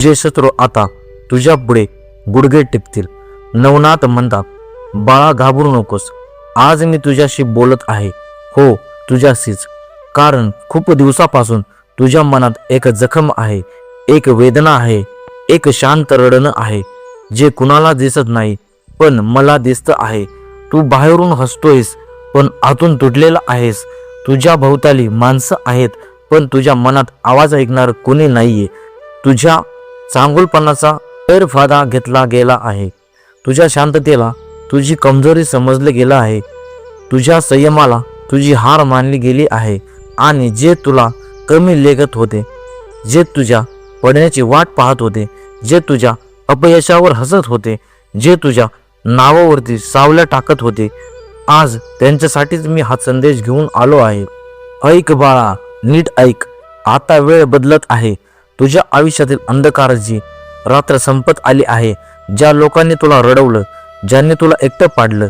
जे शत्रू आता तुझ्या पुढे गुडघे टेकतील. नवनाथ म्हणतात, बाळा घाबरू नकोस, आज मी तुझ्याशी बोलत आहे. हो, तुझ्याशीच. कारण खूप दिवसापासून तुझ्या मनात एक जखम आहे, एक वेदना आहे, एक शांत रडणं आहे, जे कुणाला दिसत नाही पण मला दिसत आहे. तू बाहेरून हसतोयस पण आतून तुटलेला आहेस. तुझ्या भोवताली माणसं आहेत पण तुझ्या मनात आवाज ऐकणार कोणी नाहीये. तुझ्या चांगुलपणाचा गैरफायदा घेतला गेला आहे. तुझ्या शांततेला तुझी कमजोरी समजले गेलं आहे. तुझ्या संयमाला तुझी हार मानली गेली आहे. आणि जे तुला कमी लेखत होते, जे तुझ्या पडण्याची वाट पाहत होते, जे तुझ्या अपयशावर हसत होते, जे तुझ्या नावावरती सावल्या टाकत होते, आज त्यांच्यासाठीच मी हा संदेश घेऊन आलो आहे. ऐक बाळा, नीट ऐक. आता वेळ बदलत आहे. तुझ्या आयुष्यातील अंधकाराची रात्र संपत आली आहे. ज्या लोकांनी तुला रडवलं, ज्यांनी तुला एकटं पाडलं,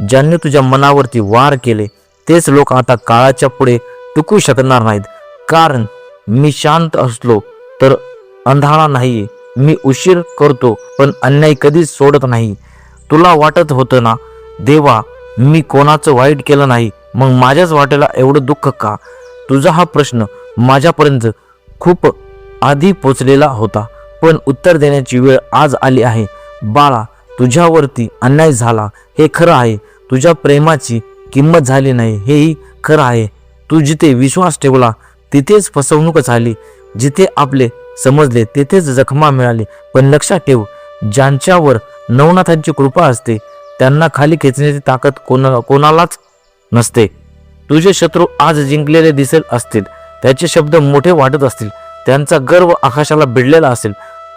ज्यांनी तुझ्या मनावरती वार केले, तेच लोक आता काळाच्या पुढे टिकू शकणार नाहीत. कारण मी शांत असलो तर अंधारा नाही. मी उशीर करतो पण अन्याय कधीच सोडत नाही. तुला वाटत होतं ना, देवा मी कोणाचं वाईट केलं नाही, मग माझ्याच वाटेला एवढं दुःख का? तुझा हा प्रश्न माझ्यापर्यंत खूप आधी पोचलेला होता, पण उत्तर देण्याची वेळ आज आली आहे. बाळा, तुझ्यावरती अन्याय झाला हे खरं आहे. तुझ्या प्रेमाची किंमत झाली नाही हेही खरं आहे. तू जिथे विश्वास ठेवला तिथेच फसवणूक झाली. जिथे आपले समजले तिथेच जखमा मिळाली. पण लक्षात ठेव, ज्यांच्यावर नवनाथांची कृपा असते त्यांना खाली खेचण्याची ताकद कोणालाच नसते. तुझे शत्रू आज जिंकलेले दिसेल असतील, त्याचे शब्द मोठे वाटत असतील, त्यांचा गर्व आकाशाला भिडलेला असेल,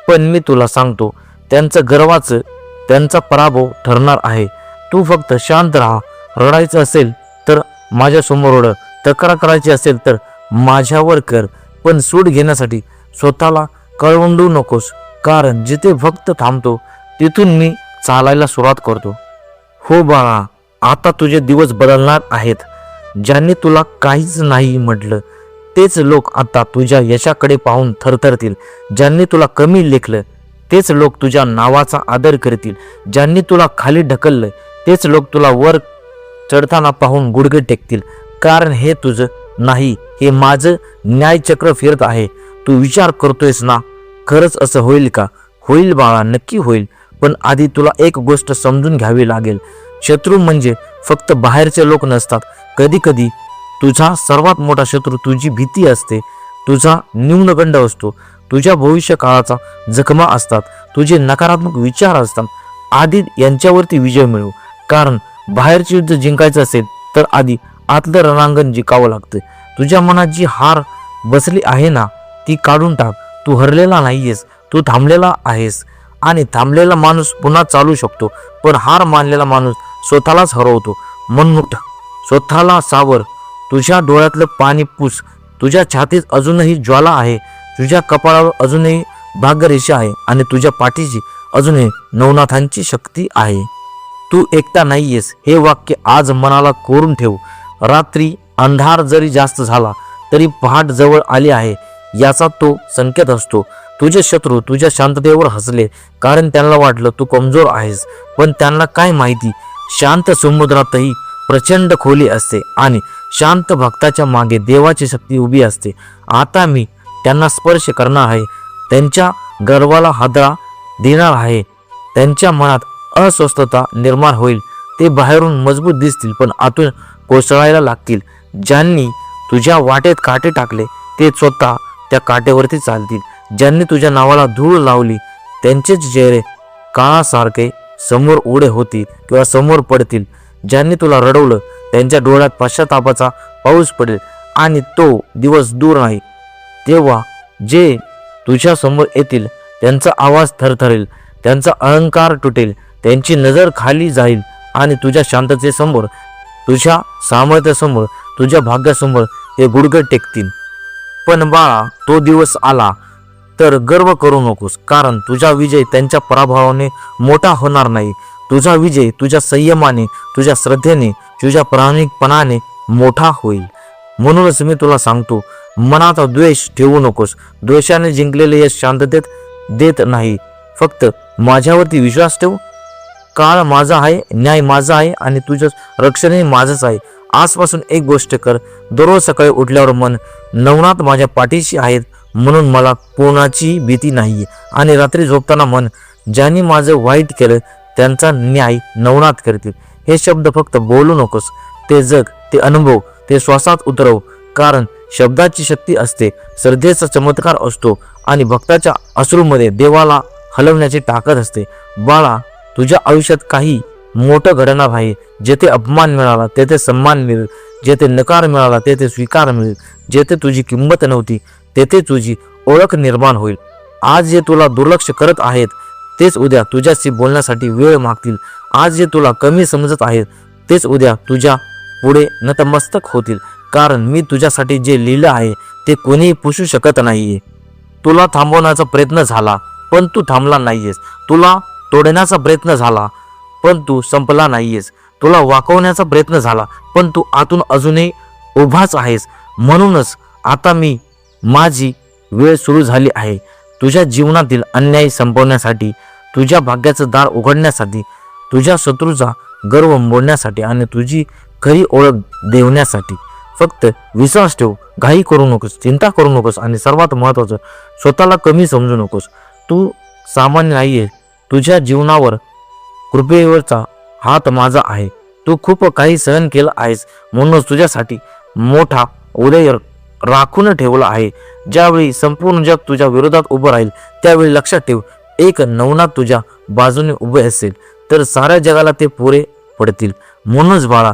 पण मी तुला सांगतो, त्यांचं गर्वाचं त्यांचा पराभव ठरणार आहे. तू फक्त शांत राहा. रडायचं असेल तर माझ्यासमोर रड, तक्रार करायची असेल तर माझ्यावर कर, पण सूट घेण्यासाठी स्वतःला कळवंडू नकोस. कारण जिथे फक्त थांबतो तिथून मी चालायला सुरुवात करतो. हो बाळा, आता तुझे दिवस बदलणार आहेत. ज्यांनी तुला काहीच नाही म्हटलं तेच लोक आता तुझ्या यशाकडे पाहून थरथरतील. ज्यांनी तुला कमी लेखलं तेच लोक तुझ्या नावाचा आदर करतील. ज्यांनी तुला खाली ढकललं तेच लोक तुला वर चढताना पाहून गुडघे टेकतील. कारण हे तुझं नाही, हे माझं न्यायचक्र फिरत आहे. तू विचार करतोयस ना, खरंच असं होईल का? होईल बाळा, नक्की होईल. पण आधी तुला एक गोष्ट समजून घ्यावी लागेल. शत्रू म्हणजे फक्त बाहेरचे लोक नसतात. कधी कधी तुझा सर्वात मोठा शत्रू तुझी भीती असते, तुझा न्यूनगंड असतो, तुझ्या भविष्य काळाचा जखमा असतात, तुझे नकारात्मक विचार असतात. आधी यांच्यावरती विजय मिळव. कारण बाहेरचे युद्ध जिंकायचं असेल तर आधी आतलं रणांगण जिंकावं लागतं. तुझ्या मनात जी हार बसली आहे ना, ती काढून टाक. तू हरलेला नाहीयेस, तू थांबलेला आहेस. आणि थांबलेला माणूस पुन्हा चालू शकतो, पण हार मानलेला माणूस स्वतःलाच हरवतो. म्हणून स्वतःला सावर. तुझ्या डोळ्यातलं पाणी पुस. तुझ्या छातीत अजूनही ज्वाला आहे, तुझ्या कपाळावर अजूनही भाग्यरेषा आहे, आणि तुझ्या पाठीशी अजूनही नवनाथांची शक्ती आहे. तू एकटा नाहीयेस हे वाक्य आज मनाला कोरून ठेव. रात्री अंधार जरी जास्त झाला तरी पहाट जवळ आली आहे याचा तो संकेत असतो. तुझे शत्रू तुझ्या शांततेवर हसले कारण त्यांना वाटलं तू कमजोर आहेस. पण त्यांना काय माहिती, शांत समुद्रातही प्रचंड खोली असते आणि शांत भक्ताच्या मागे देवाची शक्ती उभी असते. आता मी त्यांना स्पर्श करणार आहे, त्यांच्या गर्वाला हादरा देणार आहे. त्यांच्या मनात अस्वस्थता निर्माण होईल. ते बाहेरून मजबूत दिसतील पण आतून कोसळायला लागतील. ज्यांनी तुझ्या वाटेत काटे टाकले ते स्वतः त्या काटेवरती चालतील. ज्यांनी तुझ्या नावाला धूळ लावली त्यांचेच चेहरे काळासारखे समोर उडे होतील किंवा समोर पडतील. ज्यांनी तुला रडवलं त्यांच्या डोळ्यात पश्चातापाचा पाऊस पडेल. आणि तो दिवस दूर नाही तेव्हा जे तुझ्या समोर येतील त्यांचा आवाज थरथरेल, त्यांचा अहंकार तुटेल, त्यांची नजर खाली जाईल आणि तुझ्या शांततेसमोर, तुझ्या सामर्थ्यासमोर, तुझ्या भाग्यासमोर हे गुडघे टेकतील. पण बाळा, तो दिवस आला तर गर्व करू नकोस. कारण तुझा विजय त्यांच्या पराभवाने मोठा होणार नाही. तुझा विजय तुझ्या संयमाने, तुझ्या श्रद्धेने, तुझ्या प्रामाणिकपणाने मोठा होईल. म्हणूनच मी तुला सांगतो, मनात द्वेष ठेवू नकोस. द्वेषाने जिंकलेले यश शांततेत देत नाही. फक्त माझ्यावरती विश्वास ठेव. काळ माझा आहे, न्याय माझा आहे आणि तुझं रक्षणही माझंच आहे. आजपासून एक गोष्ट कर, दररोज सकाळी उठल्यावर मन नवनाथ माझ्या पाठीशी आहेत म्हणून मला कोणाची भीती नाहीये. आणि रात्री झोपताना मन ज्यांनी माझं वाईट केलं त्यांचा न्याय नवनाथ करतील. हे शब्द फक्त बोलू नकोस, ते जग, ते अनुभव, ते श्वासात उतरव. कारण शब्दाची शक्ती असते, श्रद्धेचा चमत्कार असतो आणि भक्ताच्या अश्रूमध्ये देवाला हलवण्याची ताकद असते. बाळा, तुझ्या आयुष्यात काही मोठं घडणार आहे. जेथे अपमान मिळाला तेथे सन्मान मिळेल, जेथे नकार मिळाला तेथे स्वीकार मिळेल, जेथे तुझी किंमत नव्हती तेथे तुझी ओळख निर्माण होईल. आज जे तुला दुर्लक्ष करत आहेत तेच उद्या तुझ्याशी बोलण्यासाठी वेळ मागतील. आज जे तुला कमी समजत आहेत तेच उद्या तुझ्या पुढे नतमस्तक होतील. कारण मी तुझ्यासाठी जे लिहिलं आहे ते कोणीही पुसू शकत नाहीये. तुला थांबवण्याचा प्रयत्न झाला पण तू थांबला नाहीयेस. तुला तोडण्याचा प्रयत्न झाला पण तू संपला नाहीयेस. तुला वाकवण्याचा प्रयत्न झाला पण तू आतून अजूनही उभाच आहेस. म्हणूनच आता माझी वेळ सुरू झाली आहे. तुझ्या जीवनातील अन्याय संपवण्यासाठी, तुझ्या भाग्याचं दार उघडण्यासाठी, तुझ्या शत्रूचा गर्व मोडण्यासाठी आणि तुझी खरी ओळख देवण्यासाठी. फक्त विश्वास ठेव, घाई करू नकोस, चिंता करू नकोस आणि सर्वात महत्त्वाचं, स्वतःला कमी समजू नकोस. तू सामान्य नाहीये. तुझ्या जीवनावर कृपेवरचा हात माझा आहे. तू खूप काही सहन केलं आहेस म्हणूनच तुझ्यासाठी मोठा उदय राखून ठेवला आहे. ज्यावेळी संपूर्ण जग तुझ्या विरोधात उभं राहील त्यावेळी लक्षात ठेव, एक नवनाथ तुझ्या बाजूने उभे असेल तर साऱ्या जगाला ते पुरे पडतील. म्हणूनच बाळा,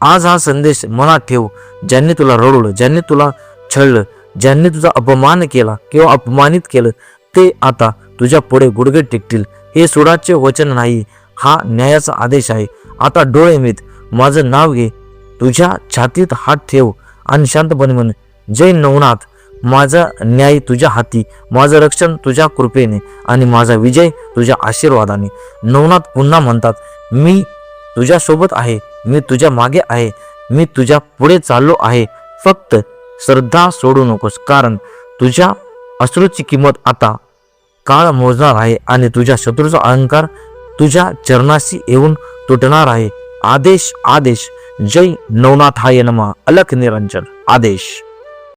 आज हा संदेश मनात ठेव. ज्यांनी तुला रडवलं, ज्यांनी तुला छळलं, ज्यांनी तुझा अपमान केला किंवा अपमानित केलं ते आता तुझ्या पुढे गुडघे टेकतील. हे सोडाचे वचन नाही, हा न्यायाचा आदेश आहे. आता डोळे मिट, माझं नाव घे, तुझ्या छातीत हात ठेव आणि शांतपणे म्हण, जय नवनाथ. माझा न्याय तुझ्या हाती, माझं रक्षण तुझ्या कृपेने आणि माझा विजय तुझ्या आशीर्वादाने. नवनाथ पुन्हा म्हणतात, मी तुझ्या सोबत आहे, मी तुझ्या मागे आहे, मी तुझ्या पुढे चाललो आहे. फक्त श्रद्धा सोडू नकोस. कारण तुझ्या अश्रूची किंमत आता काळ मोजणार आहे आणि तुझ्या शत्रूचा अहंकार तुझ्या चरणाशी येऊन तुटणार आहे. आदेश, आदेश. जय नवनाथाय नमः. अलख निरंजन. आदेश.